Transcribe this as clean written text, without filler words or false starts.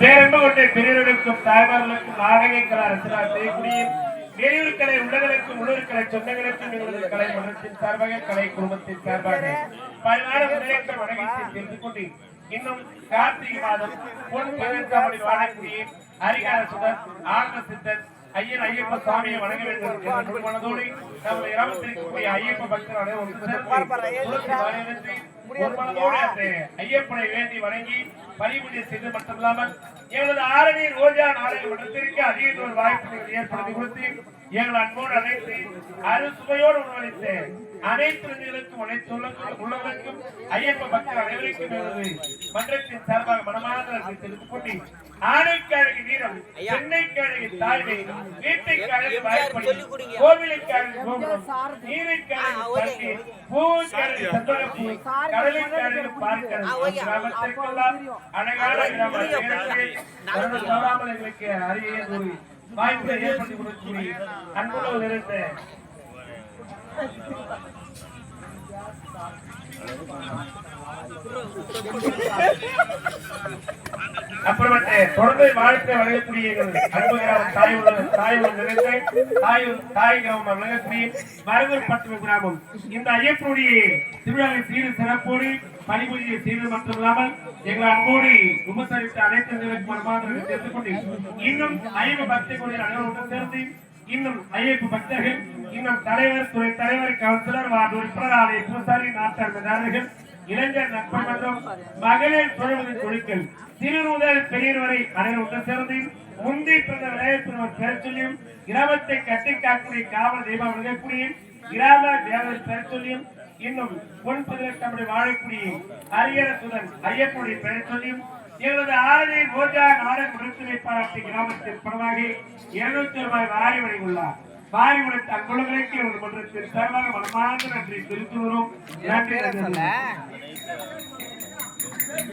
பேரன்பு கொண்ட பெரியவர்களுக்கும் தாய்மார்களுக்கும் நாடகங்கள் அரசரால் செய்யக்கூடிய வெளியூர் கலை உள்ளவர்களுக்கும் உள்ளூர் கலை சொந்தங்களுக்கும் எங்களது கலை மன்றத்தின் சார்பாக கலை குடும்பத்தின் சார்பாக பல்வேறு முன்னேற்ற வணக்கத்தை தெரிந்து கொண்டு இன்னும் கார்த்திகை மாதம் பொன் 15 வாழக்கூடிய ஹரிஹர சுதர் ஆனந்த சித்தர் ஐயன் ஐயப்ப சுவாமியை வணங்க வேண்டும் என்ற மனதோடு நம்ம இரவத்திற்குரிய ஐயப்ப பக்தர் ஐயப்பனை வேண்டி வணங்கி பரிபூஜை செய்து மட்டுமில்லாமல் எங்களது ஆரணி ரோஜா நாடக மன்றத்திற்கு அதிக ஒரு வாய்ப்புகள் ஏற்படுத்தி கொடுத்து எங்கள் அன்போடு அனைத்து அறுசுவையோடு உணவளித்த அனைத்து இளைஞர்களுக்கும் அனைத்து உள்ளவர்களுக்கும் ஐயப்ப பக்தர் அனைவருக்கும் எங்களது மன்றத்தின் சார்பாக மனமார்ந்த தெரிவித்துக் கொண்டு ஆணைக்காரகு வீரம் பெண்ணைக்காரகு தாய்மை வீட்டைக்காரகு வாய்ப்படி கோவிலுக்காரகு கோபுரம் நீரைக்காரகு தண்ணி பூவுக்காரகு சந்தனப்பூ கடலுக்காரகு பார்க்கிறது கிராமத்திற்கெல்லாம் அழகான கிராமம் எங்களுக்கு அருகே ஒரு வாய்ப்பை ஏற்படுத்தி கொடுக்கக்கூடிய அன்புள்ள இருந்த அப்புறமேட்டு தொடர்ந்து வாழ்க்கை வழங்கக்கூடிய அன்பு கிராமம் தாய் கிராமம் வழங்கக்கூடிய மருதூர்பட்டு கிராமம் இந்த ஐயப்பனுடைய திருவிழாவை சீரு சிறப்போடு பணிபுரியை செய்வது மட்டுமில்லாமல் எங்கள் அன்போடு உபசரித்த அனைத்து மனமாதிரி தெரிந்து கொண்டு இன்னும் ஐயப்ப பக்தி கொண்ட அனைவருடன் சேர்ந்து இன்னும் ஐயப்ப பக்தர்கள் இன்னும் தலைவர் துறை தலைவர் கவுன்சிலர் வார்டு உறுப்பினர் ஆலய பூசாரி நாட்டாளர்கள் இளைஞர் நட்பு மற்றும் மகளிர் தொழில்முறை குழுக்கள் சிறு முதல் பெரியர் வரை அனைவரும் சேர்ந்து முந்தி பிறந்த விளையாட்டு பெயர் சொல்லியும் கிராமத்தை கட்டி காக்கக்கூடிய காவல் தெய்வம் வழங்கக்கூடிய கிராம தேவர் பெயர் சொல்லியும் இன்னும் பொன் 18 வாழக்கூடிய ஹரிஹர சுதன் ஐயப்பனுடைய பெயர் சொல்லியும் எங்களது ஆரணி ரோஜா நாடக மன்றத்தினை பாராட்டி கிராமத்தின் பரவாகி 200 ரூபாய் வாரி வழங்கியுள்ளார். வாரி உழைத்த அங்குள்ளங்களுக்கு எங்களது மன்றத்தின் சார்பாக மனமார்ந்த நன்றி தெரிவித்து வரும்.